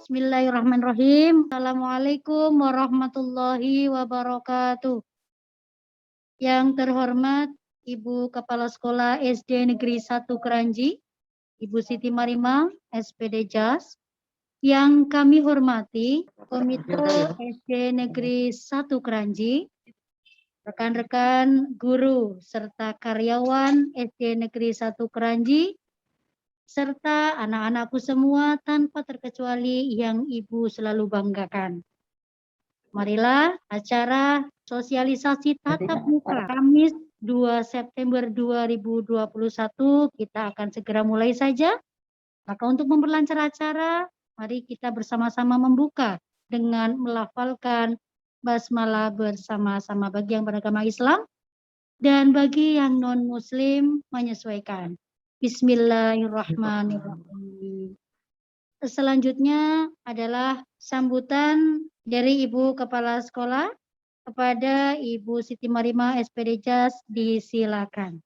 Bismillahirrahmanirrahim. Assalamualaikum warahmatullahi wabarakatuh. Yang terhormat Ibu Kepala Sekolah SD Negeri 1 Kranji, Ibu Siti Marima, SPD JAS. Yang kami hormati Komite SD Negeri 1 Kranji, rekan-rekan guru serta karyawan SD Negeri 1 Kranji, serta anak-anakku semua tanpa terkecuali yang Ibu selalu banggakan. Marilah acara sosialisasi tatap muka Kamis 2 September 2021 kita akan segera mulai saja. Maka untuk memperlancar acara, mari kita bersama-sama membuka dengan melafalkan basmalah bersama-sama bagi yang beragama Islam dan bagi yang non-muslim menyesuaikan. Bismillahirrahmanirrahim. Selanjutnya adalah sambutan dari Ibu Kepala Sekolah kepada Ibu Siti Marima SPD JAS, disilakan.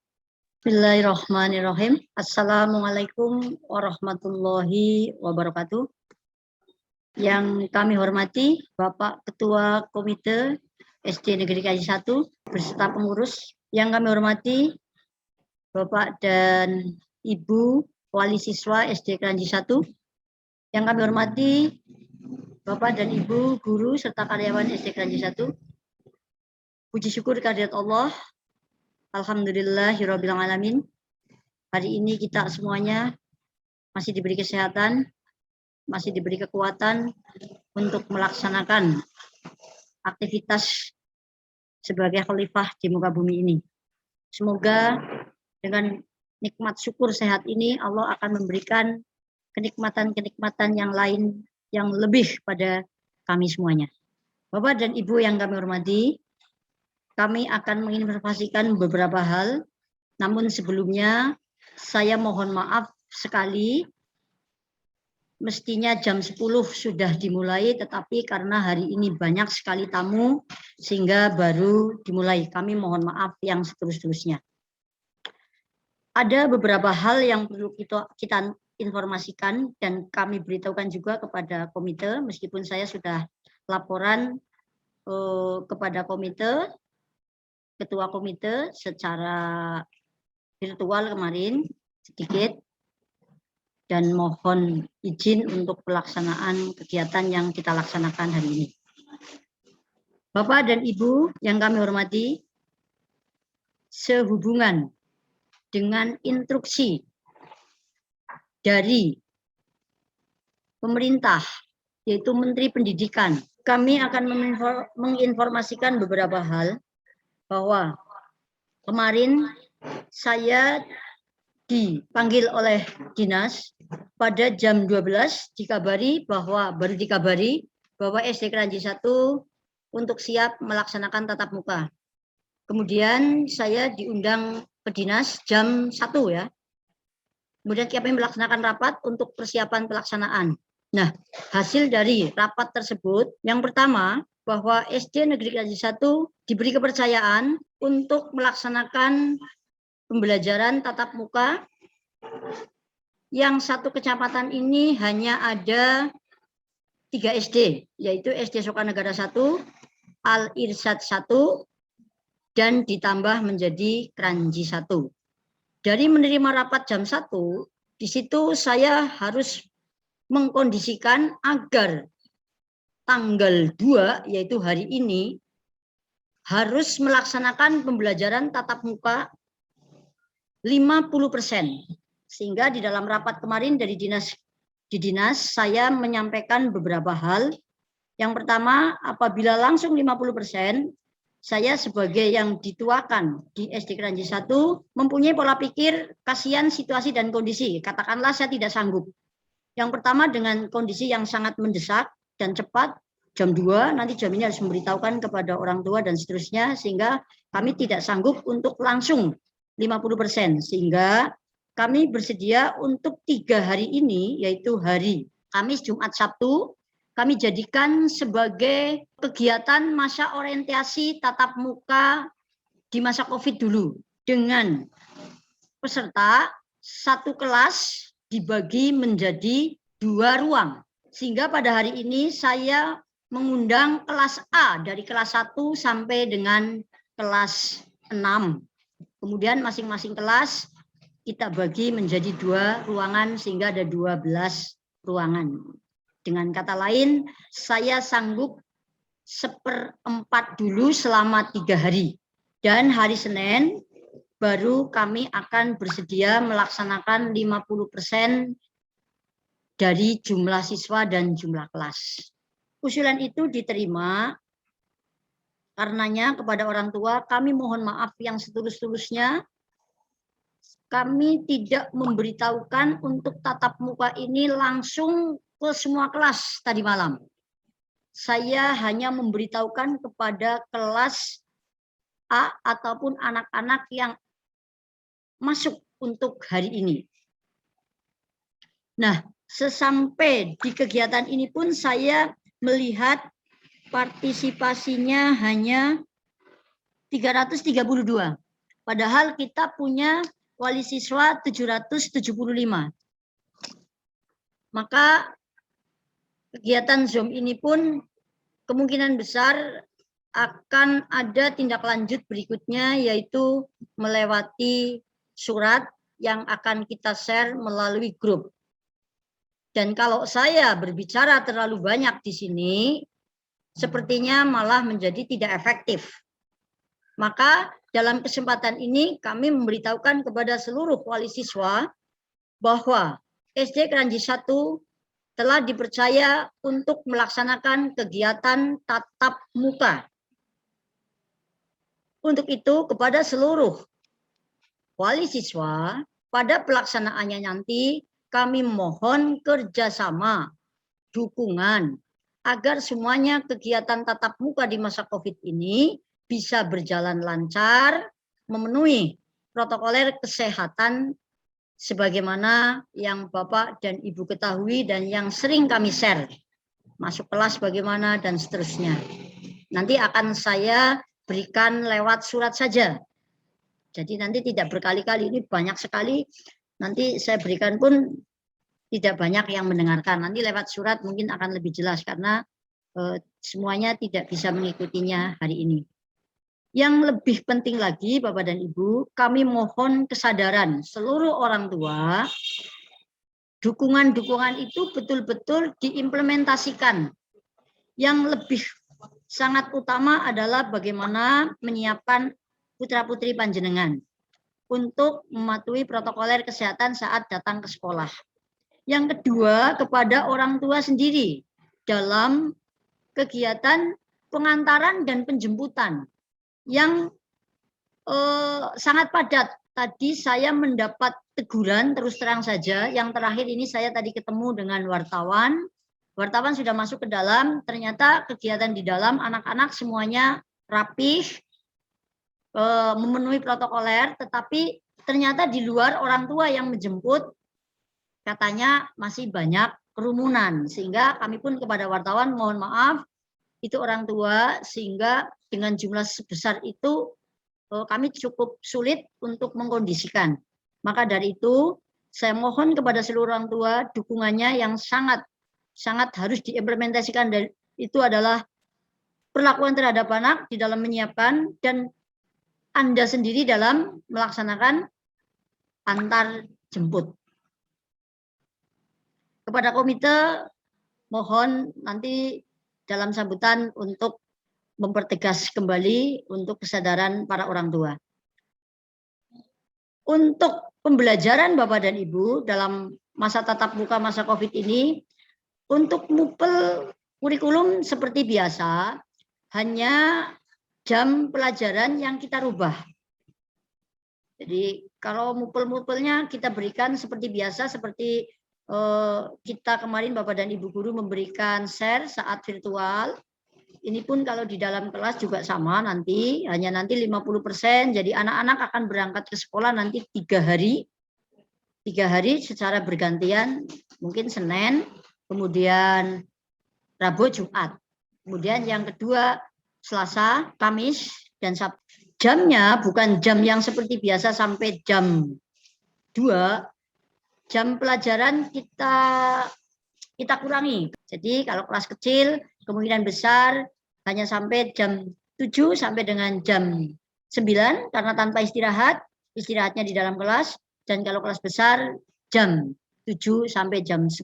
Bismillahirrahmanirrahim. Assalamualaikum warahmatullahi wabarakatuh. Yang kami hormati Bapak Ketua Komite SD Negeri Kranji 1 beserta pengurus. Yang kami hormati Bapak dan Ibu Wali Siswa SD Kranji 1. Yang kami hormati Bapak dan Ibu guru serta karyawan SD Kranji 1. Puji syukur kehadirat Allah. Alhamdulillahirabbil alamin. Hari ini kita semuanya masih diberi kesehatan, masih diberi kekuatan untuk melaksanakan aktivitas sebagai khalifah di muka bumi ini. Semoga dengan nikmat syukur sehat ini Allah akan memberikan kenikmatan-kenikmatan yang lain yang lebih pada kami semuanya. Bapak dan Ibu yang kami hormati, kami akan menginformasikan beberapa hal, namun sebelumnya saya mohon maaf sekali, mestinya jam 10 sudah dimulai, tetapi karena hari ini banyak sekali tamu, sehingga baru dimulai. Kami mohon maaf yang seterus-terusnya. Ada beberapa hal yang perlu kita informasikan dan kami beritahukan juga kepada komite, meskipun saya sudah laporan kepada komite, ketua komite secara virtual kemarin sedikit, dan mohon izin untuk pelaksanaan kegiatan yang kita laksanakan hari ini. Bapak dan Ibu yang kami hormati, sehubungan dengan instruksi dari pemerintah, yaitu Menteri Pendidikan, kami akan menginformasikan beberapa hal, bahwa kemarin saya dipanggil oleh dinas pada jam 12 baru dikabari bahwa SD Kranji 1 untuk siap melaksanakan tatap muka. Kemudian saya diundang ke dinas jam 1 ya. Kemudian kami melaksanakan rapat untuk persiapan pelaksanaan. Nah, hasil dari rapat tersebut, yang pertama bahwa SD Negeri Kranji 1 diberi kepercayaan untuk melaksanakan pembelajaran tatap muka yang satu kecamatan ini hanya ada 3 SD, yaitu SD Soekarnegara 1, Al-Irsyad 1, dan ditambah menjadi Kranji 1. Dari menerima rapat jam 1, di situ saya harus mengkondisikan agar tanggal 2, yaitu hari ini, harus melaksanakan pembelajaran tatap muka 50%. Sehingga di dalam rapat kemarin dari dinas saya menyampaikan beberapa hal. Yang pertama, apabila langsung 50%, saya sebagai yang dituakan di SD Kranji 1 mempunyai pola pikir kasihan situasi dan kondisi. Katakanlah saya tidak sanggup. Yang pertama dengan kondisi yang sangat mendesak dan cepat, jam 2 nanti jam ini harus memberitahukan kepada orang tua dan seterusnya, sehingga kami tidak sanggup untuk langsung 50%, sehingga kami bersedia untuk 3 hari ini, yaitu hari Kamis, Jumat, Sabtu, kami jadikan sebagai kegiatan masa orientasi tatap muka di masa COVID dulu, dengan peserta satu kelas dibagi menjadi 2 ruang. Sehingga pada hari ini saya mengundang kelas A dari kelas 1 sampai dengan kelas 6. Kemudian masing-masing kelas kita bagi menjadi 2 ruangan sehingga ada 12 ruangan. Dengan kata lain, saya sanggup 1/4 dulu selama 3 hari. Dan hari Senin baru kami akan bersedia melaksanakan 50% dari jumlah siswa dan jumlah kelas. Usulan itu diterima, karenanya kepada orang tua kami mohon maaf yang setulus-tulusnya. Kami tidak memberitahukan untuk tatap muka ini langsung ke semua kelas tadi malam. Saya hanya memberitahukan kepada kelas A ataupun anak-anak yang masuk untuk hari ini. Nah, sesampai di kegiatan ini pun saya melihat partisipasinya hanya 332. Padahal kita punya wali siswa 775. Maka kegiatan Zoom ini pun kemungkinan besar akan ada tindak lanjut berikutnya, yaitu melewati surat yang akan kita share melalui grup. Dan kalau saya berbicara terlalu banyak di sini, sepertinya malah menjadi tidak efektif. Maka dalam kesempatan ini kami memberitahukan kepada seluruh wali siswa bahwa SD Kranji 1 telah dipercaya untuk melaksanakan kegiatan tatap muka. Untuk itu kepada seluruh wali siswa pada pelaksanaannya nanti kami mohon kerjasama, dukungan agar semuanya kegiatan tatap muka di masa COVID ini bisa berjalan lancar, memenuhi protokoler kesehatan sebagaimana yang Bapak dan Ibu ketahui dan yang sering kami share. Masuk kelas bagaimana dan seterusnya. Nanti akan saya berikan lewat surat saja. Jadi nanti tidak berkali-kali, ini banyak sekali. Nanti saya berikan pun tidak banyak yang mendengarkan. Nanti lewat surat mungkin akan lebih jelas karena semuanya tidak bisa mengikutinya hari ini. Yang lebih penting lagi Bapak dan Ibu, kami mohon kesadaran seluruh orang tua, dukungan-dukungan itu betul-betul diimplementasikan. Yang lebih sangat utama adalah bagaimana menyiapkan putra-putri panjenengan untuk mematuhi protokoler kesehatan saat datang ke sekolah. Yang kedua, kepada orang tua sendiri dalam kegiatan pengantaran dan penjemputan yang sangat padat. Tadi saya mendapat teguran, terus terang saja, yang terakhir ini saya tadi ketemu dengan wartawan. Wartawan sudah masuk ke dalam, ternyata kegiatan di dalam anak-anak semuanya rapih, memenuhi protokoler, tetapi ternyata di luar orang tua yang menjemput katanya masih banyak kerumunan, sehingga kami pun kepada wartawan mohon maaf, itu orang tua, sehingga dengan jumlah sebesar itu kami cukup sulit untuk mengkondisikan. Maka dari itu saya mohon kepada seluruh orang tua dukungannya yang sangat harus diimplementasikan, dan itu adalah perlakuan terhadap anak di dalam menyiapkan dan Anda sendiri dalam melaksanakan antar jemput. Kepada komite mohon nanti dalam sambutan untuk mempertegas kembali untuk kesadaran para orang tua. Untuk pembelajaran Bapak dan Ibu dalam masa tatap muka masa COVID ini, untuk mupel kurikulum seperti biasa, hanya jam pelajaran yang kita rubah. Jadi kalau mupel-mupelnya kita berikan seperti biasa, seperti kita kemarin Bapak dan Ibu guru memberikan share saat virtual. Ini pun kalau di dalam kelas juga sama nanti, hanya nanti 50%. Jadi anak-anak akan berangkat ke sekolah nanti 3 hari. 3 hari secara bergantian, mungkin Senin, kemudian Rabu, Jumat. Kemudian yang kedua Selasa, Kamis, dan Sabtu. Jamnya bukan jam yang seperti biasa sampai jam 2. Jam pelajaran kita kita kurangi. Jadi kalau kelas kecil kemungkinan besar hanya sampai jam 7 sampai dengan jam 9 karena tanpa istirahat, istirahatnya di dalam kelas. Dan kalau kelas besar jam 7 sampai jam 10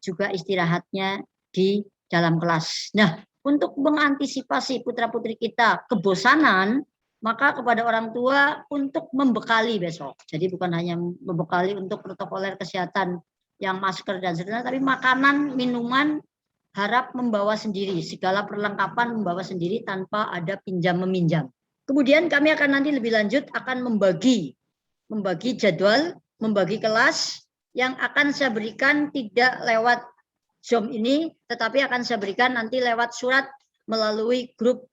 juga istirahatnya di dalam kelas. Nah, untuk mengantisipasi putra-putri kita kebosanan, maka kepada orang tua untuk membekali besok. Jadi bukan hanya membekali untuk protokoler kesehatan yang masker dan sebagainya, tapi makanan, minuman harap membawa sendiri, segala perlengkapan membawa sendiri tanpa ada pinjam-meminjam. Kemudian kami akan nanti lebih lanjut akan membagi jadwal, membagi kelas yang akan saya berikan tidak lewat Zoom ini, tetapi akan saya berikan nanti lewat surat melalui grup.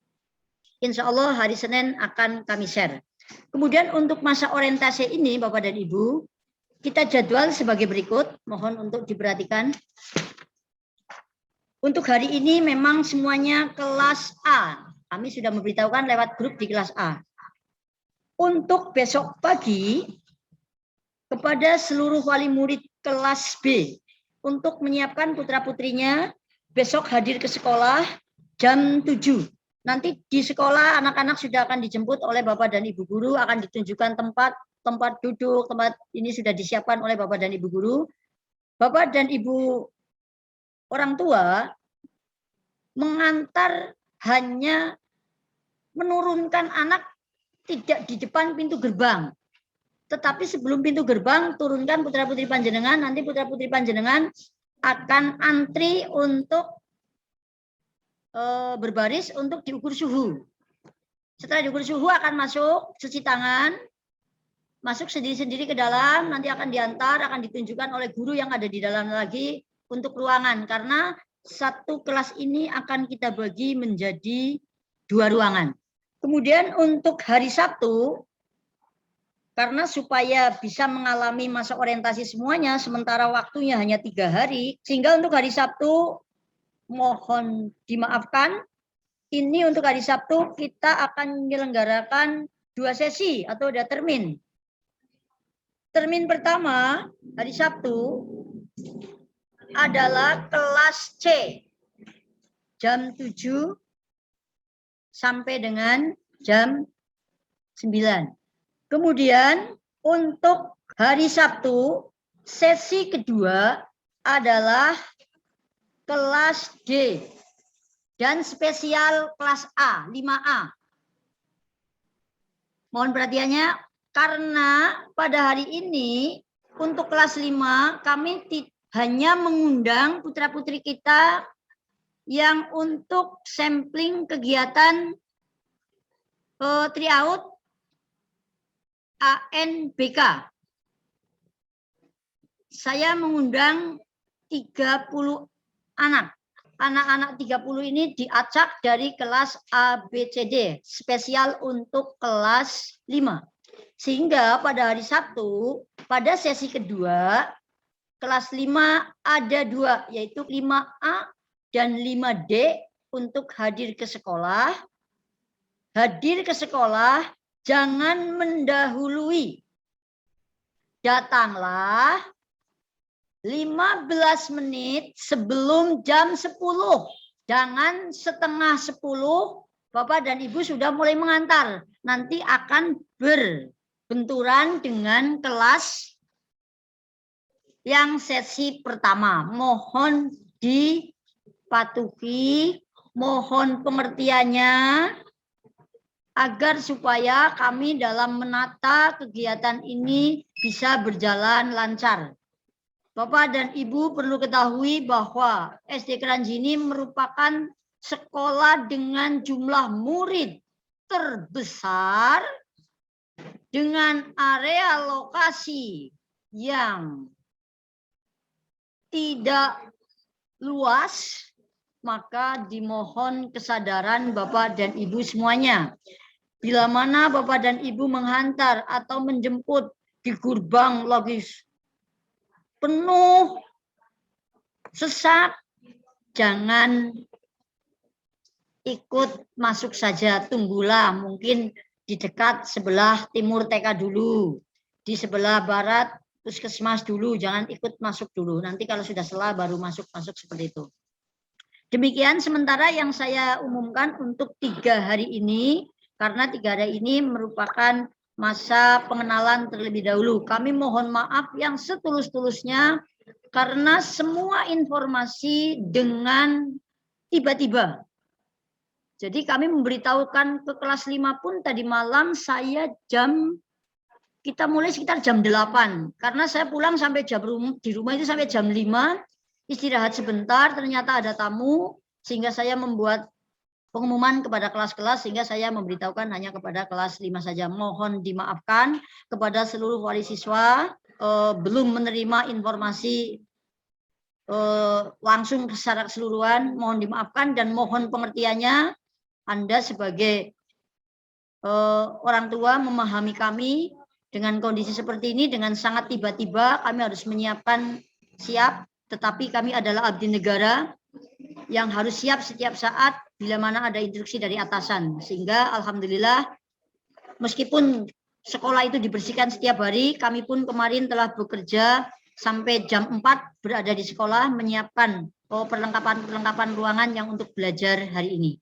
Insya Allah hari Senin akan kami share. Kemudian untuk masa orientasi ini, Bapak dan Ibu, kita jadwal sebagai berikut. Mohon untuk diperhatikan. Untuk hari ini memang semuanya kelas A. Kami sudah memberitahukan lewat grup di kelas A. Untuk besok pagi, kepada seluruh wali murid kelas B, untuk menyiapkan putra-putrinya besok hadir ke sekolah jam 7. Nanti di sekolah anak-anak sudah akan dijemput oleh Bapak dan Ibu Guru, akan ditunjukkan tempat duduk, tempat ini sudah disiapkan oleh Bapak dan Ibu Guru. Bapak dan Ibu orang tua mengantar hanya menurunkan anak tidak di depan pintu gerbang. Tetapi sebelum pintu gerbang, turunkan putra-putri panjenengan, nanti putra-putri panjenengan akan antri untuk berbaris untuk diukur suhu. Setelah diukur suhu akan masuk, cuci tangan, masuk sendiri-sendiri ke dalam, nanti akan diantar, akan ditunjukkan oleh guru yang ada di dalam lagi untuk ruangan. Karena satu kelas ini akan kita bagi menjadi 2 ruangan. Kemudian untuk hari Sabtu, karena supaya bisa mengalami masa orientasi semuanya, sementara waktunya hanya 3 hari, sehingga untuk hari Sabtu mohon dimaafkan, ini untuk hari Sabtu kita akan menyelenggarakan 2 sesi atau ada termin. Termin pertama hari Sabtu adalah kelas C jam 7 sampai dengan jam 9. Kemudian untuk hari Sabtu sesi kedua adalah kelas D dan spesial kelas A, 5A. Mohon perhatiannya karena pada hari ini untuk kelas 5 kami hanya mengundang putra-putri kita yang untuk sampling kegiatan tryout ANBK. Saya mengundang 30 anak. Anak-anak 30 ini diacak dari kelas ABCD, spesial untuk kelas 5. Sehingga pada hari Sabtu, pada sesi kedua, kelas 5 ada 2, yaitu 5A dan 5D untuk hadir ke sekolah. Hadir ke sekolah, jangan mendahului. Datanglah 15 menit sebelum jam 10. Jangan setengah 10, Bapak dan Ibu sudah mulai mengantar. Nanti akan berbenturan dengan kelas yang sesi pertama. Mohon dipatuhi, mohon pengertiannya, agar supaya kami dalam menata kegiatan ini bisa berjalan lancar. Bapak dan Ibu perlu ketahui bahwa SD Keranjini merupakan sekolah dengan jumlah murid terbesar dengan area lokasi yang tidak luas, maka dimohon kesadaran Bapak dan Ibu semuanya. Bila mana Bapak dan Ibu menghantar atau menjemput di gerbang lagi penuh, sesak, jangan ikut masuk saja, tunggulah mungkin di dekat sebelah timur TK dulu, di sebelah barat puskesmas dulu, jangan ikut masuk dulu. Nanti kalau sudah selah baru masuk seperti itu. Demikian sementara yang saya umumkan untuk 3 hari ini, karena 3 hari ini merupakan masa pengenalan terlebih dahulu. Kami mohon maaf yang setulus-tulusnya karena semua informasi dengan tiba-tiba. Jadi kami memberitahukan ke kelas 5 pun tadi malam kita mulai sekitar jam 8. Karena saya pulang sampai di rumah itu sampai jam 5, istirahat sebentar, ternyata ada tamu, sehingga saya membuat pengumuman kepada kelas-kelas, sehingga saya memberitahukan hanya kepada kelas 5 saja. Mohon dimaafkan kepada seluruh wali siswa, belum menerima informasi langsung secara keseluruhan, mohon dimaafkan dan mohon pengertiannya. Anda sebagai orang tua memahami kami dengan kondisi seperti ini, dengan sangat tiba-tiba kami harus menyiapkan siap, tetapi kami adalah abdi negara yang harus siap setiap saat bila mana ada instruksi dari atasan. Sehingga alhamdulillah meskipun sekolah itu dibersihkan setiap hari, kami pun kemarin telah bekerja sampai jam 4 berada di sekolah menyiapkan perlengkapan ruangan yang untuk belajar hari ini.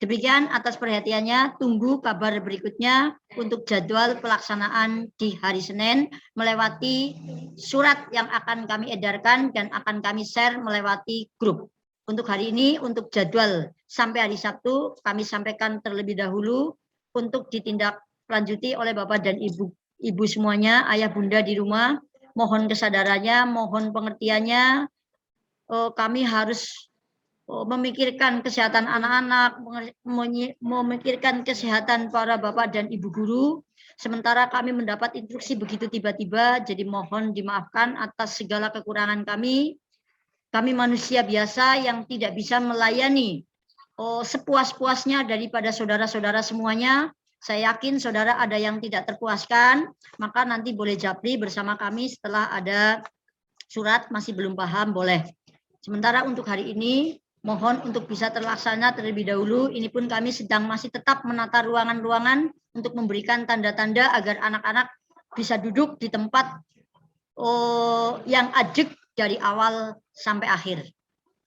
Demikian atas perhatiannya, tunggu kabar berikutnya untuk jadwal pelaksanaan di hari Senin melewati surat yang akan kami edarkan dan akan kami share melewati grup. Untuk hari ini, untuk jadwal sampai hari Sabtu, kami sampaikan terlebih dahulu untuk ditindaklanjuti oleh Bapak dan Ibu semuanya, ayah bunda di rumah, mohon kesadarannya, mohon pengertiannya, kami harus memikirkan kesehatan anak-anak, memikirkan kesehatan para bapak dan ibu guru. Sementara kami mendapat instruksi begitu tiba-tiba, jadi mohon dimaafkan atas segala kekurangan kami. Kami manusia biasa yang tidak bisa melayani sepuas-puasnya daripada saudara-saudara semuanya. Saya yakin saudara ada yang tidak terpuaskan, maka nanti boleh japri bersama kami setelah ada surat, masih belum paham, boleh. Sementara untuk hari ini, mohon untuk bisa terlaksana terlebih dahulu. Ini pun kami sedang masih tetap menata ruangan-ruangan untuk memberikan tanda-tanda agar anak-anak bisa duduk di tempat yang ajek dari awal sampai akhir.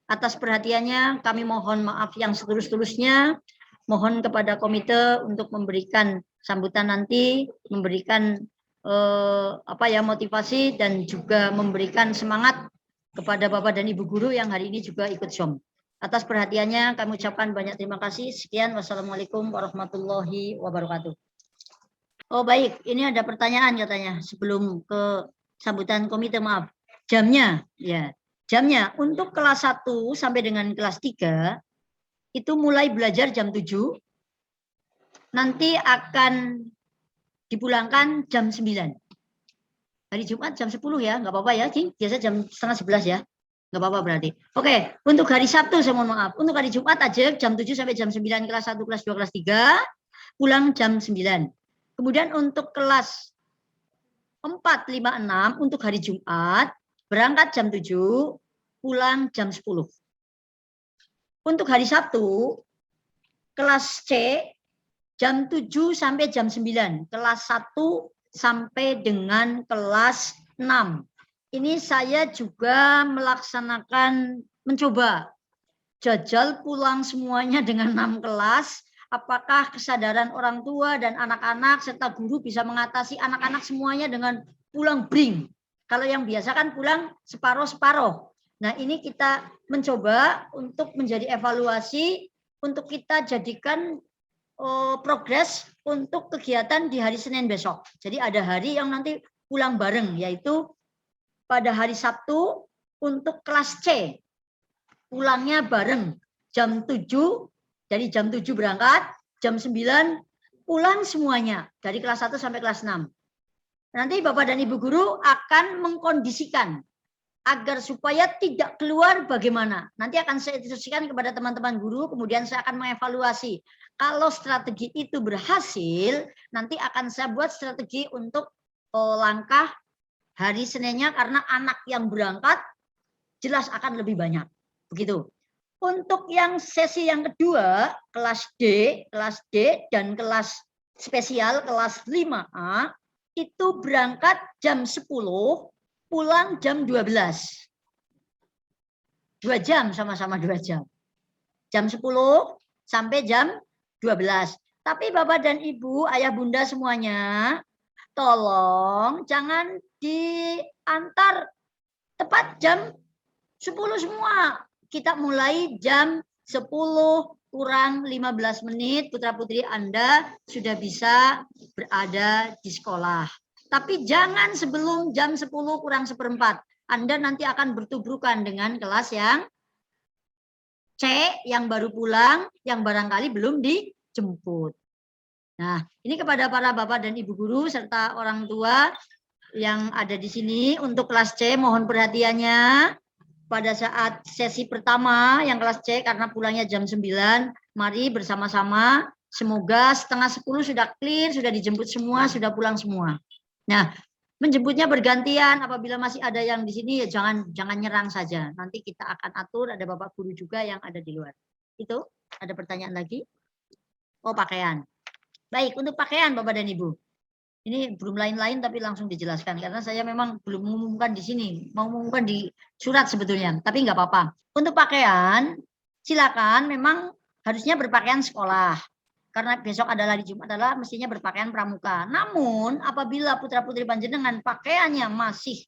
Atas perhatiannya kami mohon maaf yang setulus-tulusnya. Mohon kepada komite untuk memberikan sambutan nanti, memberikan motivasi dan juga memberikan semangat kepada Bapak dan Ibu guru yang hari ini juga ikut SOM. Atas perhatiannya kami ucapkan banyak terima kasih. Sekian, wassalamualaikum warahmatullahi wabarakatuh. Oh baik, ini ada pertanyaan katanya sebelum ke sambutan komite, maaf. Jamnya, ya. Jamnya untuk kelas 1 sampai dengan kelas 3 itu mulai belajar jam 7. Nanti akan dipulangkan jam 9. Hari Jumat jam 10 ya, nggak apa-apa ya, Cing. Biasa jam setengah 11 ya. Nggak apa-apa berarti. Oke, untuk hari Sabtu saya mohon maaf. Untuk hari Jumat aja jam 7 sampai jam 9 kelas 1, kelas 2, kelas 3. Pulang jam 9. Kemudian untuk kelas 4, 5, 6 untuk hari Jumat. Berangkat jam 7, pulang jam 10. Untuk hari Sabtu, kelas C jam 7 sampai jam 9. Kelas 1 sampai dengan kelas 6. Ini saya juga melaksanakan, mencoba jajal pulang semuanya dengan 6 kelas. Apakah kesadaran orang tua dan anak-anak serta guru bisa mengatasi anak-anak semuanya dengan pulang bring. Kalau yang biasa kan pulang separoh-separoh. Nah ini kita mencoba untuk menjadi evaluasi, untuk kita jadikan progres untuk kegiatan di hari Senin besok. Jadi ada hari yang nanti pulang bareng, yaitu pada hari Sabtu untuk kelas C. Pulangnya bareng jam 7, dari jam 7 berangkat, jam 9 pulang semuanya dari kelas 1 sampai kelas 6. Nanti Bapak dan Ibu guru akan mengkondisikan agar supaya tidak keluar bagaimana. Nanti akan saya instruksikan kepada teman-teman guru, kemudian saya akan mengevaluasi. Kalau strategi itu berhasil, nanti akan saya buat strategi untuk langkah hari Seninnya, karena anak yang berangkat jelas akan lebih banyak. Begitu. Untuk yang sesi yang kedua, kelas D dan kelas spesial kelas 5A, itu berangkat jam 10, pulang jam 12. 2 jam, sama-sama 2 jam. Jam 10 sampai jam 12. Tapi Bapak dan Ibu, Ayah Bunda semuanya, tolong jangan diantar tepat jam 10 semua. Kita mulai jam 10 kurang 15 menit, putra-putri Anda sudah bisa berada di sekolah. Tapi jangan sebelum jam 10 kurang seperempat. Anda nanti akan bertubrukan dengan kelas yang C, yang baru pulang, yang barangkali belum dijemput. Nah, ini kepada para Bapak dan Ibu guru serta orang tua yang ada di sini untuk kelas C, mohon perhatiannya. Pada saat sesi pertama yang kelas C karena pulangnya jam 9, mari bersama-sama semoga setengah 10 sudah clear, sudah dijemput semua, sudah pulang semua. Nah, menjemputnya bergantian, apabila masih ada yang di sini ya jangan nyerang saja. Nanti kita akan atur, ada Bapak guru juga yang ada di luar. Itu, ada pertanyaan lagi? Oh, pakaian. Baik, untuk pakaian Bapak dan Ibu. Ini belum lain-lain tapi langsung dijelaskan karena saya memang belum mengumumkan di sini, mau mengumumkan di surat sebetulnya, tapi nggak apa-apa. Untuk pakaian, silakan memang harusnya berpakaian sekolah. Karena besok adalah di Jumat adalah mestinya berpakaian pramuka. Namun apabila putra-putri panjenengan pakaiannya masih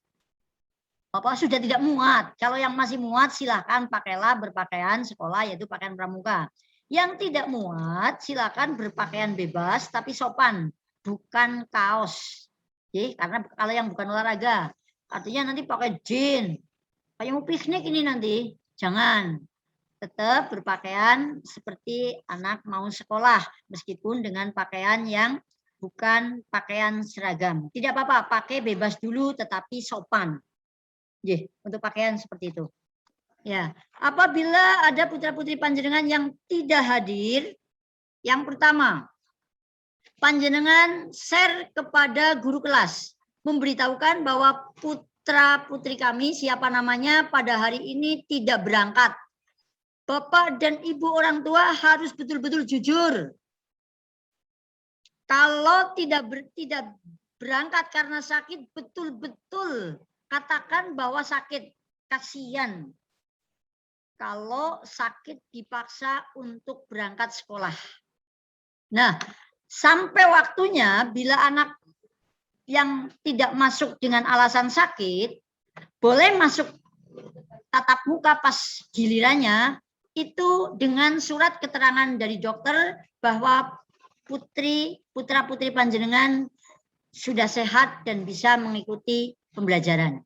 sudah tidak muat, kalau yang masih muat silakan pakailah berpakaian sekolah yaitu pakaian pramuka. Yang tidak muat silakan berpakaian bebas tapi sopan. Bukan kaos, karena kalau yang bukan olahraga, artinya nanti pakai jeans, kayak mau piknik ini nanti, jangan. Tetap berpakaian seperti anak mau sekolah, meskipun dengan pakaian yang bukan pakaian seragam. Tidak apa-apa, pakai bebas dulu, tetapi sopan. Untuk pakaian seperti itu. Ya, apabila ada putra-putri panjenengan yang tidak hadir, yang pertama, panjenengan share kepada guru kelas, memberitahukan bahwa putra-putri kami, siapa namanya, pada hari ini tidak berangkat. Bapak dan Ibu orang tua harus betul-betul jujur. Kalau tidak berangkat karena sakit, betul-betul katakan bahwa sakit. Kasihan kalau sakit dipaksa untuk berangkat sekolah. Nah, sampai waktunya bila anak yang tidak masuk dengan alasan sakit, boleh masuk tatap muka pas gilirannya, itu dengan surat keterangan dari dokter bahwa putra-putri panjenengan sudah sehat dan bisa mengikuti pembelajaran.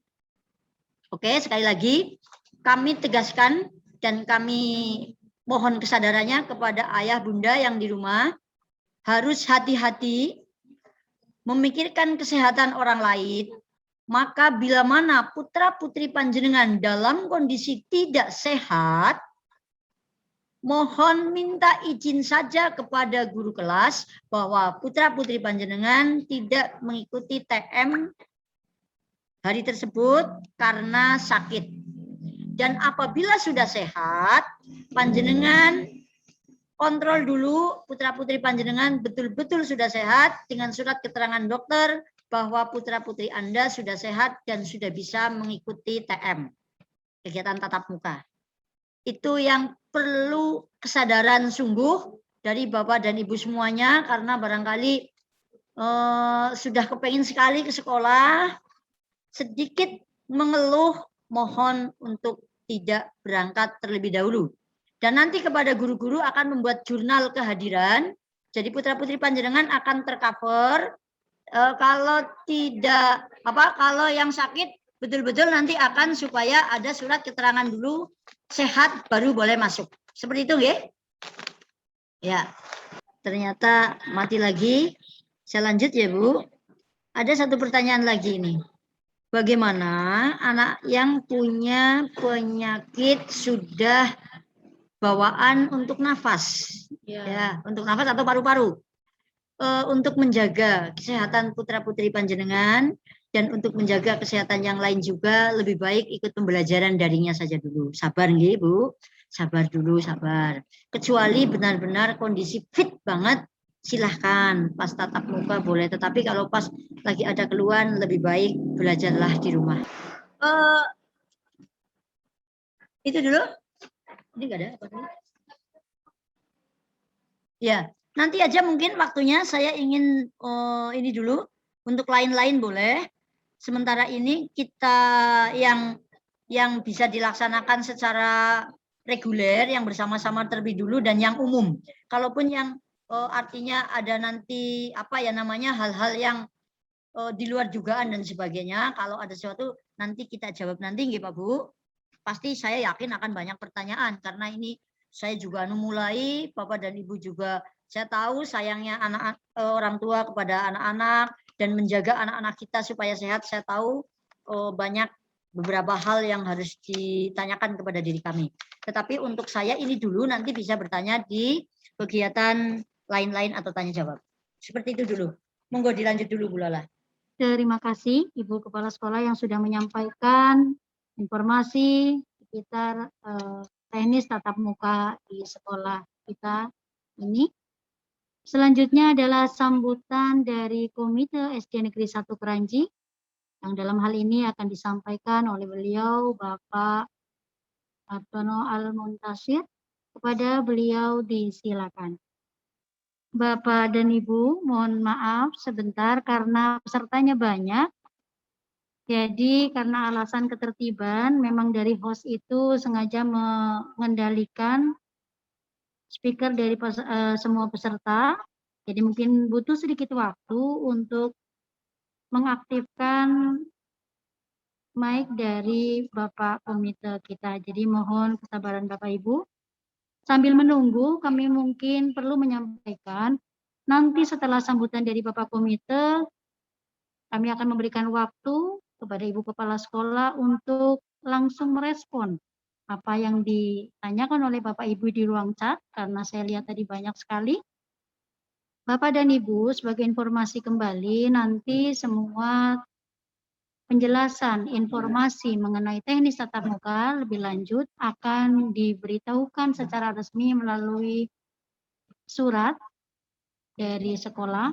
Oke, sekali lagi kami tegaskan dan kami mohon kesadarannya kepada ayah bunda yang di rumah, harus hati-hati memikirkan kesehatan orang lain. Maka bila mana putra-putri panjenengan dalam kondisi tidak sehat, mohon minta izin saja kepada guru kelas bahwa putra-putri panjenengan tidak mengikuti TM hari tersebut karena sakit. Dan apabila sudah sehat, panjenengan kontrol dulu putra-putri panjenengan betul-betul sudah sehat dengan surat keterangan dokter bahwa putra-putri Anda sudah sehat dan sudah bisa mengikuti TM, kegiatan tatap muka. Itu yang perlu kesadaran sungguh dari Bapak dan Ibu semuanya, karena barangkali sudah kepengen sekali ke sekolah, sedikit mengeluh, mohon untuk tidak berangkat terlebih dahulu. Dan nanti kepada guru-guru akan membuat jurnal kehadiran. Jadi putra-putri panjenengan akan tercover. Kalau tidak kalau yang sakit betul-betul nanti akan supaya ada surat keterangan dulu sehat baru boleh masuk. Seperti itu, nggih? Ya. Ternyata mati lagi. Saya lanjut ya, Bu. Ada satu pertanyaan lagi ini. Bagaimana anak yang punya penyakit sudah bawaan untuk nafas, ya untuk nafas atau paru-paru, untuk menjaga kesehatan putra-putri panjenengan dan untuk menjaga kesehatan yang lain juga lebih baik ikut pembelajaran daringnya saja dulu. Sabar nggih, Bu. Sabar dulu, sabar. Kecuali benar-benar kondisi fit banget, silahkan pas tatap muka boleh, tetapi kalau pas lagi ada keluhan lebih baik belajarlah di rumah. Itu dulu. Ini nggak ada apa dulu? Ya, nanti aja mungkin waktunya saya ingin ini dulu, untuk lain-lain boleh. Sementara ini kita yang bisa dilaksanakan secara reguler, yang bersama-sama terlebih dulu, dan yang umum. Kalaupun yang artinya ada nanti apa ya namanya hal-hal yang di luar dugaan dan sebagainya, kalau ada sesuatu nanti kita jawab nanti, nggih Pak Bu. Pasti saya yakin akan banyak pertanyaan karena ini saya juga mulai, Bapak dan Ibu juga saya tahu sayangnya orang tua kepada anak-anak dan menjaga anak-anak kita supaya sehat. Saya tahu banyak beberapa hal yang harus ditanyakan kepada diri kami. Tetapi untuk saya ini dulu, nanti bisa bertanya di kegiatan lain-lain atau tanya jawab. Seperti itu dulu. Monggo dilanjut dulu Bu Lala. Terima kasih Ibu Kepala Sekolah yang sudah menyampaikan informasi sekitar teknis tatap muka di sekolah kita ini. Selanjutnya adalah sambutan dari Komite SD Negeri 1 Kranji, yang dalam hal ini akan disampaikan oleh beliau Bapak Hartono Al-Muntasir. Kepada beliau disilakan. Bapak dan Ibu, mohon maaf sebentar karena pesertanya banyak. Jadi karena alasan ketertiban, memang dari host itu sengaja mengendalikan speaker dari semua peserta. Jadi mungkin butuh sedikit waktu untuk mengaktifkan mic dari Bapak Komite kita. Jadi mohon kesabaran Bapak Ibu. Sambil menunggu, kami mungkin perlu menyampaikan, nanti setelah sambutan dari Bapak Komite, kami akan memberikan waktu kepada Ibu Kepala Sekolah untuk langsung merespon apa yang ditanyakan oleh Bapak Ibu di ruang chat, karena saya lihat tadi banyak sekali. Bapak dan Ibu, sebagai informasi kembali, nanti semua penjelasan informasi mengenai teknis tatap muka lebih lanjut akan diberitahukan secara resmi melalui surat dari sekolah,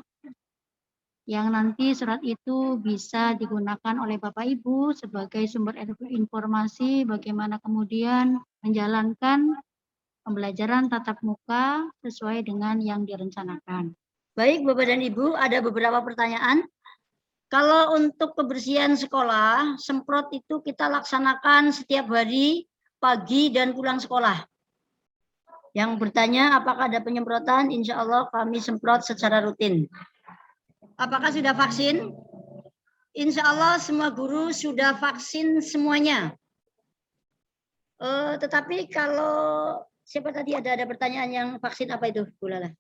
yang nanti surat itu bisa digunakan oleh Bapak Ibu sebagai sumber informasi bagaimana kemudian menjalankan pembelajaran tatap muka sesuai dengan yang direncanakan. Baik Bapak dan Ibu, ada beberapa pertanyaan. Kalau untuk kebersihan sekolah, semprot itu kita laksanakan setiap hari pagi dan pulang sekolah. Yang bertanya apakah ada penyemprotan, insya Allah kami semprot secara rutin. Apakah sudah vaksin? Insya Allah semua guru sudah vaksin semuanya. Tetapi kalau siapa tadi ada pertanyaan yang vaksin apa itu, Bu Lala?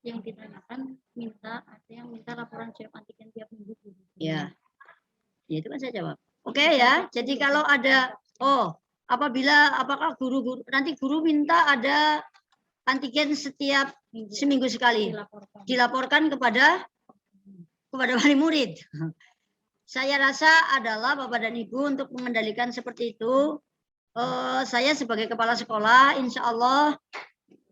Yang ditanyakan ada yang minta laporan swab antigen tiap minggu. Ya, itu kan saya jawab. Oke ya, jadi kalau ada, apakah guru nanti guru minta ada antigen setiap seminggu sekali, dilaporkan kepada wali murid. Saya rasa adalah Bapak dan Ibu untuk mengendalikan seperti itu, saya sebagai kepala sekolah insya Allah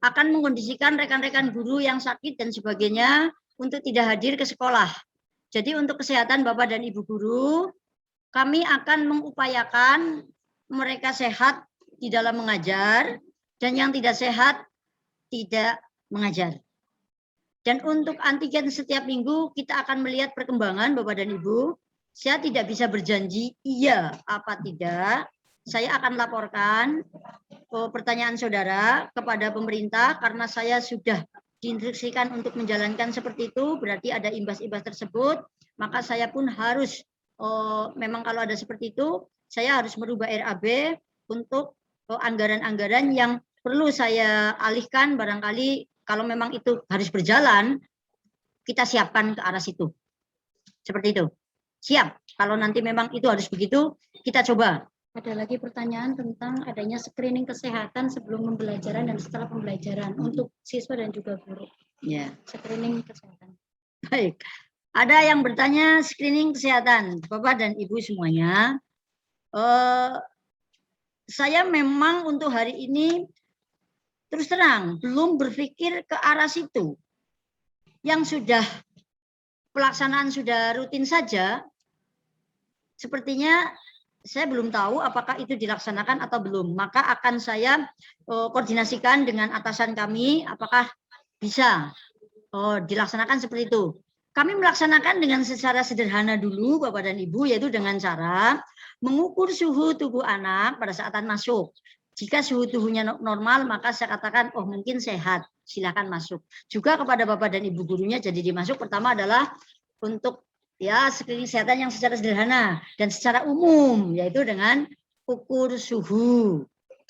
akan mengkondisikan rekan-rekan guru yang sakit dan sebagainya untuk tidak hadir ke sekolah. Jadi untuk kesehatan Bapak dan Ibu guru, kami akan mengupayakan mereka sehat di dalam mengajar dan yang tidak sehat tidak mengajar. Dan untuk antigen setiap minggu kita akan melihat perkembangan Bapak dan Ibu. Saya tidak bisa berjanji iya apa tidak. Saya akan laporkan pertanyaan saudara kepada pemerintah karena saya sudah diinstruksikan untuk menjalankan seperti itu, berarti ada imbas-imbas tersebut, maka saya pun harus memang kalau ada seperti itu, saya harus merubah RAB untuk anggaran-anggaran yang perlu saya alihkan barangkali kalau memang itu harus berjalan, kita siapkan ke arah situ. Seperti itu. Siap. Kalau nanti memang itu harus begitu, kita coba. Ada lagi pertanyaan tentang adanya screening kesehatan sebelum pembelajaran dan setelah pembelajaran untuk siswa dan juga guru. Ya. Screening kesehatan. Baik. Ada yang bertanya screening kesehatan, Bapak dan Ibu semuanya. Saya memang untuk hari ini terus terang belum berpikir ke arah situ. yang sudah pelaksanaan sudah rutin saja, sepertinya saya belum tahu apakah itu dilaksanakan atau belum. Maka akan saya koordinasikan dengan atasan kami apakah bisa dilaksanakan seperti itu. Kami melaksanakan dengan secara sederhana dulu Bapak dan Ibu, yaitu dengan cara mengukur suhu tubuh anak pada saat masuk. Jika suhu tubuhnya normal, maka saya katakan, oh mungkin sehat, silakan masuk. Juga kepada Bapak dan Ibu gurunya, jadi dimasuk pertama adalah untuk ya screening kesehatan yang secara sederhana dan secara umum, yaitu dengan ukur suhu.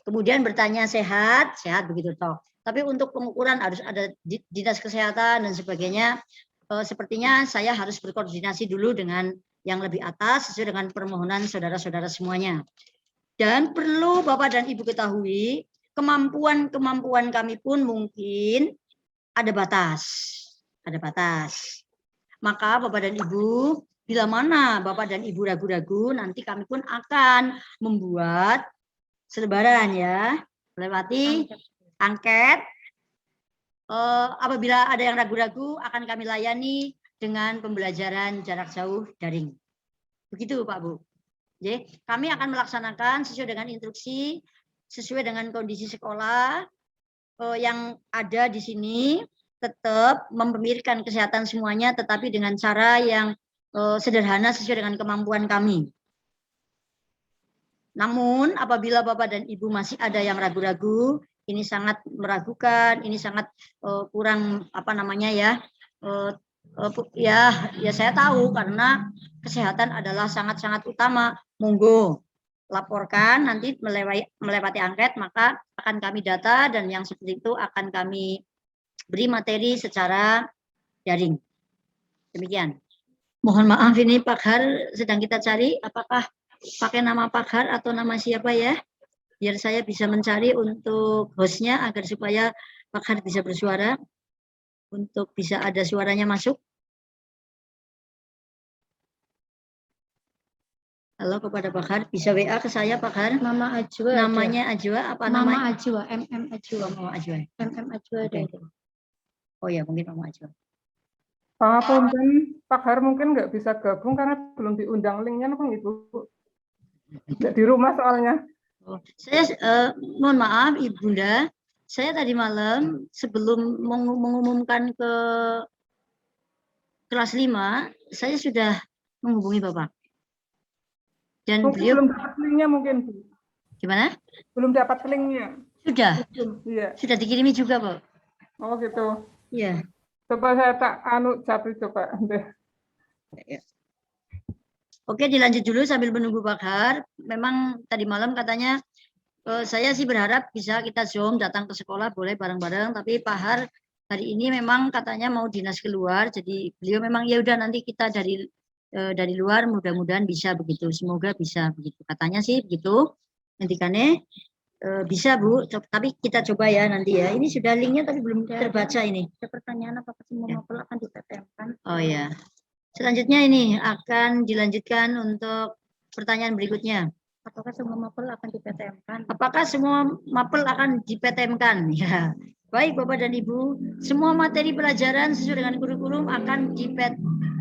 Kemudian bertanya sehat, sehat begitu toh. Tapi untuk pengukuran harus ada dinas kesehatan dan sebagainya. Sepertinya saya harus berkoordinasi dulu dengan yang lebih atas sesuai dengan permohonan saudara-saudara semuanya. Dan perlu Bapak dan Ibu ketahui, kemampuan kami pun mungkin ada batas. Ada batas. Maka Bapak dan Ibu, bila mana Bapak dan Ibu ragu-ragu, nanti kami pun akan membuat selebaran ya, melewati angket. Apabila ada yang ragu-ragu akan kami layani dengan pembelajaran jarak jauh daring. Begitu Pak Bu. Jadi, kami akan melaksanakan sesuai dengan instruksi, sesuai dengan kondisi sekolah yang ada di sini, tetap memikirkan kesehatan semuanya, tetapi dengan cara yang sederhana sesuai dengan kemampuan kami. Namun apabila Bapak dan Ibu masih ada yang ragu-ragu, ini sangat meragukan, ini sangat kurang apa namanya ya, ya saya tahu karena kesehatan adalah sangat-sangat utama. Monggo laporkan nanti melewati angket, maka akan kami data dan yang seperti itu akan kami beri materi secara daring. Demikian. Mohon maaf ini Pak Har sedang kita cari, apakah pakai nama Pak Har atau nama siapa ya? Biar saya bisa mencari untuk hostnya agar supaya Pak Har bisa bersuara, untuk bisa ada suaranya masuk. Halo kepada Pak Har, bisa WA ke saya Pak Har? Mama Ajwa. Namanya Ajwa apa Mama namanya? Ajwa, MM Ajwa. Mama Ajwa. MM Ajwa ada. Oh ya, mungkin Mama Ajwa. Pangapunten, Pak Har mungkin nggak bisa gabung karena belum diundang linknya, apa Ibu? Nggak di rumah soalnya. Oh, saya mohon maaf Ibunda, saya tadi malam sebelum mengumumkan ke kelas 5, saya sudah menghubungi Bapak. Dan mungkin beliau belum dapat linknya mungkin. Gimana? Belum dapat linknya. Sudah. Iya. Sudah dikirimi juga, Pak. Oh gitu. Iya. Coba saya tak jatuh coba. Oke, dilanjut dulu sambil menunggu Pak Har. Memang tadi malam katanya saya sih berharap bisa kita Zoom datang ke sekolah boleh bareng-bareng, tapi Pak Har hari ini memang katanya mau dinas keluar, jadi beliau memang ya udah nanti kita dari luar mudah-mudahan bisa begitu. Semoga bisa begitu. Katanya sih begitu. Nantikannya bisa Bu, tapi kita coba ya nanti ya. Ini sudah linknya tapi belum terbaca ini. Ada pertanyaan apakah semua mapel akan di-PTM-kan? Oh ya. Selanjutnya ini akan dilanjutkan untuk pertanyaan berikutnya. Apakah semua mapel akan di-PTM-kan? Apakah semua mapel akan di-PTM-kan? Ya. Baik Bapak dan Ibu, semua materi pelajaran sesuai dengan kurikulum akan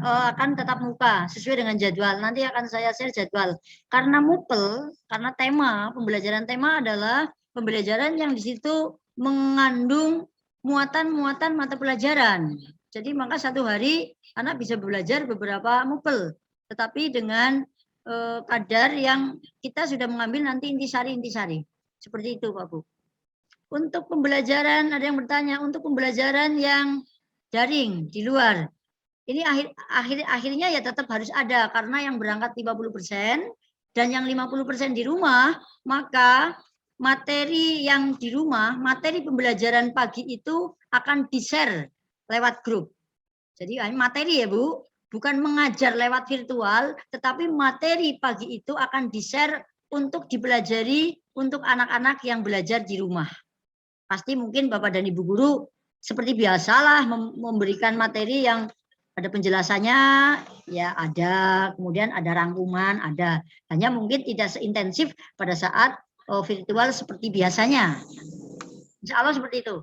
akan tetap muka sesuai dengan jadwal. Nanti akan saya share jadwal. Karena mupel, karena pembelajaran tema adalah pembelajaran yang di situ mengandung muatan-muatan mata pelajaran. Jadi maka satu hari anak bisa belajar beberapa mupel, tetapi dengan kadar yang kita sudah mengambil nanti intisari. Seperti itu Pak Bu. Untuk pembelajaran, ada yang bertanya, untuk pembelajaran yang daring di luar, ini akhirnya ya tetap harus ada, karena yang berangkat 50% dan yang 50% di rumah, maka materi yang di rumah, materi pembelajaran pagi itu akan di-share lewat grup. Jadi materi ya Bu, bukan mengajar lewat virtual, tetapi materi pagi itu akan di-share untuk dipelajari untuk anak-anak yang belajar di rumah. Pasti mungkin Bapak dan Ibu guru seperti biasalah memberikan materi yang ada penjelasannya, ya ada, kemudian ada rangkuman, ada. Hanya mungkin tidak seintensif pada saat virtual seperti biasanya. Insya Allah seperti itu.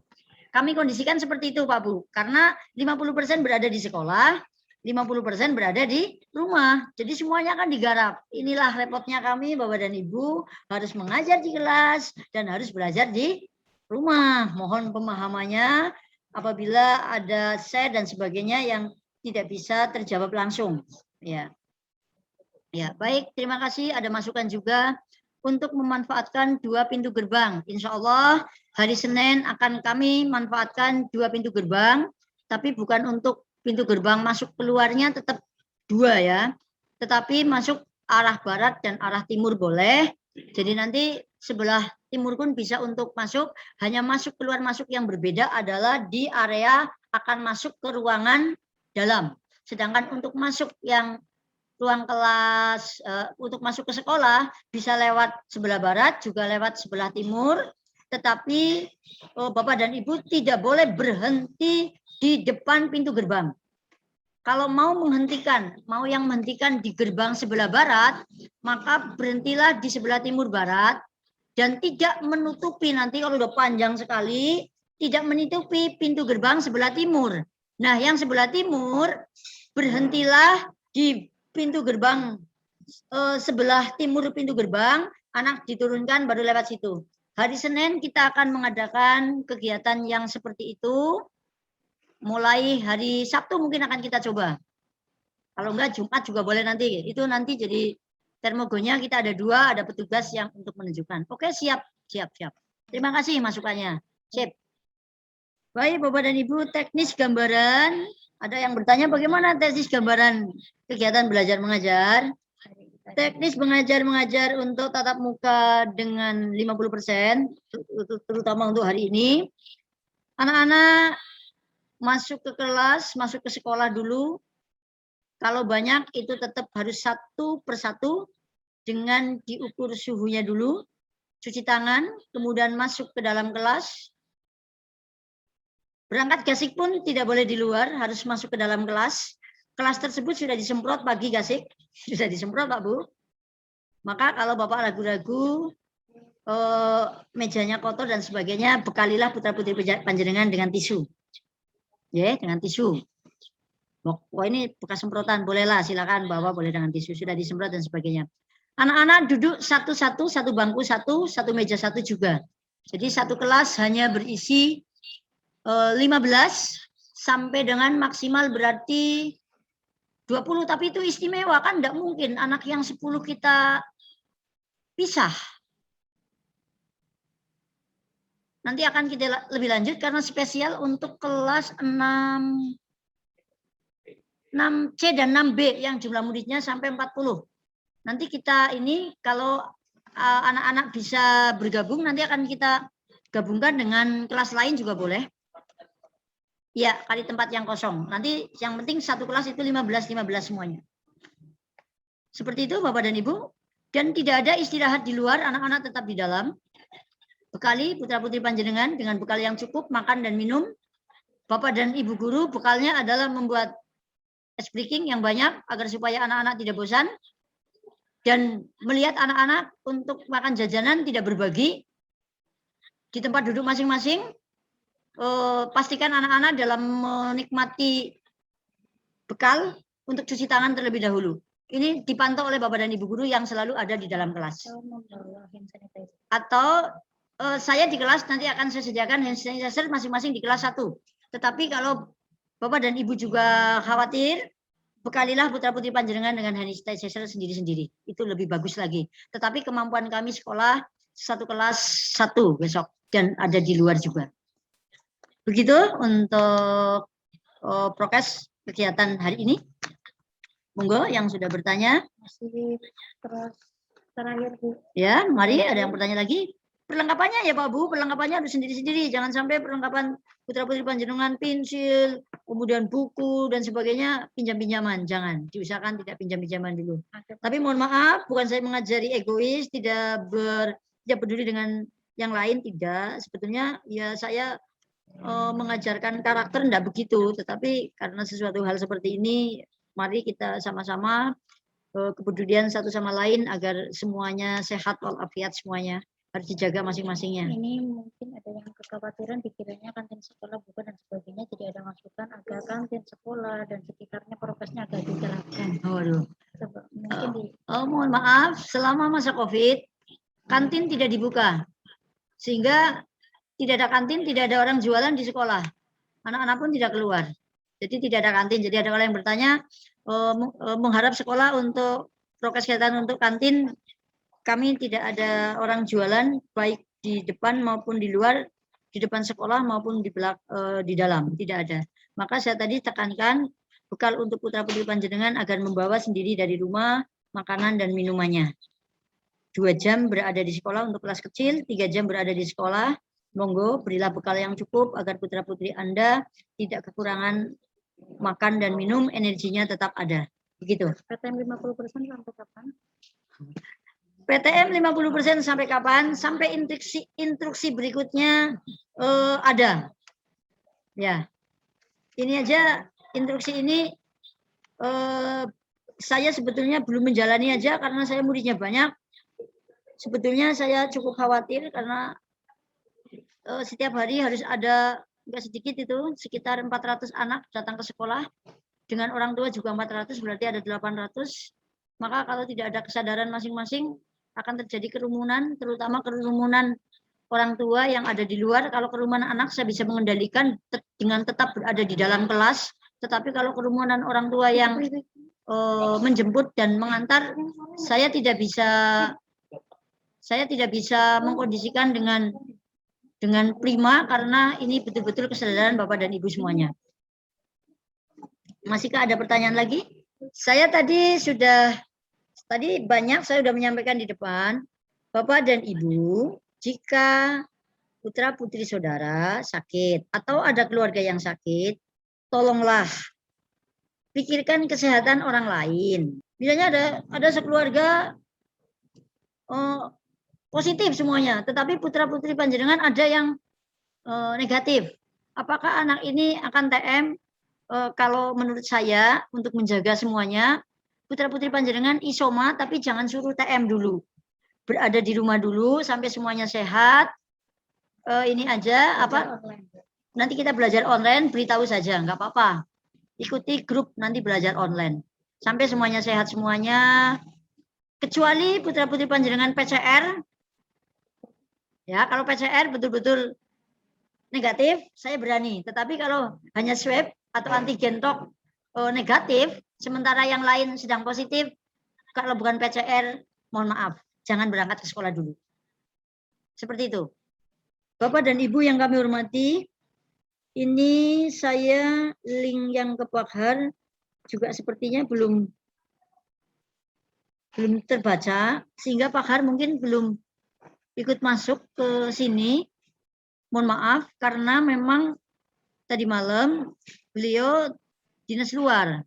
kami kondisikan seperti itu Pak Bu. Karena 50% berada di sekolah, 50% berada di rumah. Jadi semuanya akan digarap. Inilah repotnya kami Bapak dan Ibu, harus mengajar di kelas dan harus belajar di rumah. Mohon pemahamannya apabila ada share dan sebagainya yang tidak bisa terjawab langsung. Ya. Ya, baik, terima kasih. Ada masukan juga untuk memanfaatkan 2 pintu gerbang. Insya Allah hari Senin akan kami manfaatkan 2 pintu gerbang, tapi bukan untuk pintu gerbang masuk keluarnya tetap 2 ya, tetapi masuk arah barat dan arah timur boleh. Jadi nanti sebelah timur pun bisa untuk masuk, hanya masuk keluar masuk yang berbeda adalah di area akan masuk ke ruangan dalam. Sedangkan untuk masuk yang ruang kelas untuk masuk ke sekolah bisa lewat sebelah barat juga lewat sebelah timur, tetapi Bapak dan Ibu tidak boleh berhenti di depan pintu gerbang. Kalau mau yang menghentikan di gerbang sebelah barat, maka berhentilah di sebelah timur barat dan tidak menutupi, nanti kalau udah panjang sekali tidak menutupi pintu gerbang sebelah timur. Nah, yang sebelah timur berhentilah di pintu gerbang sebelah timur pintu gerbang, anak diturunkan baru lewat situ. Hari Senin kita akan mengadakan kegiatan yang seperti itu. Mulai hari Sabtu mungkin akan kita coba. Kalau enggak Jumat juga boleh nanti. Itu nanti jadi termogonya kita ada 2, ada petugas yang untuk menunjukkan. Oke, siap. Terima kasih masukannya. Sip. Baik Bapak dan Ibu, teknis gambaran. Ada yang bertanya bagaimana teknis gambaran kegiatan belajar mengajar? Teknis mengajar untuk tatap muka dengan 50%, terutama untuk hari ini. Anak-anak masuk ke kelas, masuk ke sekolah dulu. Kalau banyak itu tetap harus 1 per 1 dengan diukur suhunya dulu, cuci tangan, kemudian masuk ke dalam kelas. Berangkat gasik pun tidak boleh di luar, harus masuk ke dalam kelas. Kelas tersebut sudah disemprot pagi gasik, sudah disemprot Pak Bu. Maka kalau Bapak ragu-ragu, mejanya kotor dan sebagainya, bekalilah putra-putri panjenengan dengan tisu. Ya, dengan tisu. Oh ini bekas semprotan, bolehlah silakan bawa, boleh dengan tisu, sudah disemprot dan sebagainya. Anak-anak duduk satu-satu, 1 bangku 1, 1 meja 1 juga. Jadi 1 kelas hanya berisi 15 sampai dengan maksimal berarti 20, tapi itu istimewa kan, enggak mungkin anak yang 10 kita pisah. Nanti akan kita lebih lanjut karena spesial untuk kelas 6C dan 6B yang jumlah muridnya sampai 40. Nanti kita ini kalau anak-anak bisa bergabung nanti akan kita gabungkan dengan kelas lain juga boleh. Ya, kali tempat yang kosong. Nanti yang penting 1 kelas itu 15 semuanya. Seperti itu Bapak dan Ibu. Dan tidak ada istirahat di luar, anak-anak tetap di dalam. Bekali putra-putri panjenengan dengan bekal yang cukup, makan dan minum. Bapak dan Ibu guru bekalnya adalah membuat ice breaking yang banyak agar supaya anak-anak tidak bosan. Dan melihat anak-anak untuk makan jajanan tidak berbagi. Di tempat duduk masing-masing. Pastikan anak-anak dalam menikmati bekal untuk cuci tangan terlebih dahulu. Ini dipantau oleh Bapak dan Ibu guru yang selalu ada di dalam kelas. Atau saya di kelas nanti akan saya sediakan hand sanitizer masing-masing di kelas 1. Tetapi kalau Bapak dan Ibu juga khawatir, bekalilah putra-putri panjenengan dengan hand sanitizer sendiri-sendiri. Itu lebih bagus lagi. Tetapi kemampuan kami sekolah 1 kelas 1 besok dan ada di luar juga. Begitu untuk prokes kegiatan hari ini. Monggo yang sudah bertanya. Masih terus terakhir Bu. Ya, mari ada yang bertanya lagi. Perlengkapannya ya Pak Bu, perlengkapannya harus sendiri-sendiri. Jangan sampai perlengkapan putra-putri panjenengan pensil, kemudian buku dan sebagainya pinjam-pinjaman. Jangan, diusahakan tidak pinjam-pinjaman dulu. Tapi mohon maaf, bukan saya mengajari egois, tidak peduli dengan yang lain, tidak. Sebetulnya ya saya mengajarkan karakter enggak begitu, tetapi karena sesuatu hal seperti ini, mari kita sama-sama kepedulian satu sama lain agar semuanya sehat walafiat semuanya. harus dijaga masing-masingnya. Ini mungkin ada yang kekhawatiran dikiranya kantin sekolah buka dan sebagainya, jadi ada masukan agar kantin sekolah dan sekitarnya prokesnya agak diterapkan. Waduh. Coba mungkin di Mohon maaf, selama masa COVID, kantin tidak dibuka. Sehingga tidak ada kantin, tidak ada orang jualan di sekolah. Anak-anak pun tidak keluar. Jadi tidak ada kantin. Jadi ada orang yang bertanya, mengharap sekolah untuk prokes kesehatan untuk kantin, kami tidak ada orang jualan, baik di depan maupun di luar, di depan sekolah maupun di dalam, tidak ada. Maka saya tadi tekankan, bekal untuk putra-putri panjenengan agar membawa sendiri dari rumah, makanan dan minumannya. 2 jam berada di sekolah untuk kelas kecil, 3 jam berada di sekolah. Monggo berilah bekal yang cukup agar putra-putri Anda tidak kekurangan makan dan minum, energinya tetap ada. Begitu. PTM 50% sampai kapan? PTM 50% sampai kapan? Sampai instruksi berikutnya ada. Ya. Ini aja instruksi ini saya sebetulnya belum menjalani aja karena saya muridnya banyak. Sebetulnya saya cukup khawatir karena setiap hari harus ada enggak sedikit itu sekitar 400 anak datang ke sekolah. Dengan orang tua juga 400 berarti ada 800. Maka kalau tidak ada kesadaran masing-masing akan terjadi kerumunan, terutama kerumunan orang tua yang ada di luar. Kalau kerumunan anak saya bisa mengendalikan dengan tetap berada di dalam kelas. Tetapi kalau kerumunan orang tua yang menjemput dan mengantar, saya tidak bisa mengkondisikan dengan prima karena ini betul-betul kesadaran Bapak dan Ibu semuanya. Masihkah ada pertanyaan lagi? Saya tadi banyak saya sudah menyampaikan di depan, Bapak dan Ibu, jika putra putri saudara sakit atau ada keluarga yang sakit, tolonglah pikirkan kesehatan orang lain. Misalnya ada sekeluarga positif semuanya, tetapi putra putri panjenengan ada yang negatif. Apakah anak ini akan TM? Kalau menurut saya untuk menjaga semuanya, putra-putri panjenengan isoma tapi jangan suruh TM dulu. Berada di rumah dulu sampai semuanya sehat. Ini aja apa? Nanti kita belajar online, beritahu saja, nggak apa-apa. Ikuti grup nanti belajar online. Sampai semuanya sehat semuanya. Kecuali putra-putri panjenengan PCR. Ya, kalau PCR betul-betul negatif, saya berani. Tetapi kalau hanya swab atau antigen tok negatif, sementara yang lain sedang positif, kalau bukan PCR, mohon maaf, jangan berangkat ke sekolah dulu. Seperti itu. Bapak dan Ibu yang kami hormati, ini saya link yang ke Pakhar juga sepertinya belum terbaca, sehingga Pakhar mungkin belum ikut masuk ke sini. Mohon maaf, karena memang tadi malam beliau dinas luar.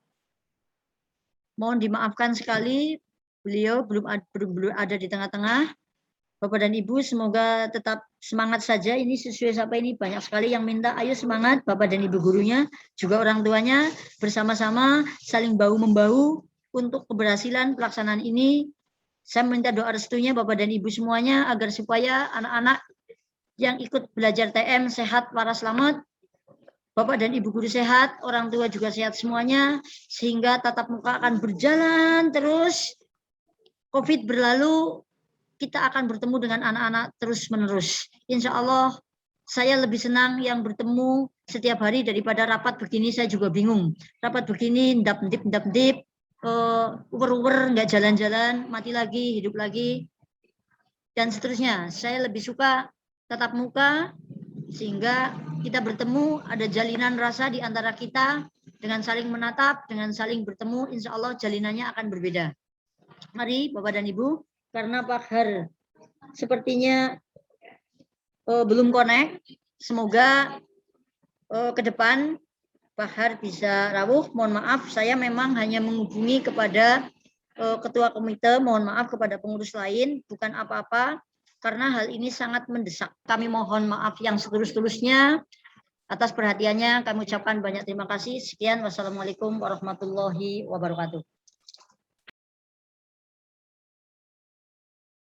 Mohon dimaafkan sekali, beliau belum ada di tengah-tengah. Bapak dan Ibu semoga tetap semangat saja. Ini sesuai sampai ini banyak sekali yang minta, ayo semangat Bapak dan Ibu gurunya, juga orang tuanya bersama-sama saling bahu-membahu untuk keberhasilan pelaksanaan ini. Saya minta doa restunya Bapak dan Ibu semuanya agar supaya anak-anak yang ikut belajar TM sehat, waras, selamat. Bapak dan Ibu guru sehat, orang tua juga sehat semuanya, sehingga tatap muka akan berjalan terus. COVID berlalu, kita akan bertemu dengan anak-anak terus-menerus. Insya Allah, saya lebih senang yang bertemu setiap hari daripada rapat begini, saya juga bingung. Rapat begini, ndap-ndip, uwer-uwer, nggak jalan-jalan, mati lagi, hidup lagi, dan seterusnya. Saya lebih suka tatap muka, sehingga kita bertemu, ada jalinan rasa di antara kita, dengan saling menatap, dengan saling bertemu, insya Allah jalinannya akan berbeda. Mari Bapak dan Ibu, karena Pakhar sepertinya belum connect, semoga ke depan Pakhar bisa rawuh. Mohon maaf, saya memang hanya menghubungi kepada ketua komite, mohon maaf kepada pengurus lain, bukan apa-apa, karena hal ini sangat mendesak. Kami mohon maaf yang setulus-tulusnya atas perhatiannya. Kami ucapkan banyak terima kasih. Sekian, wassalamualaikum warahmatullahi wabarakatuh.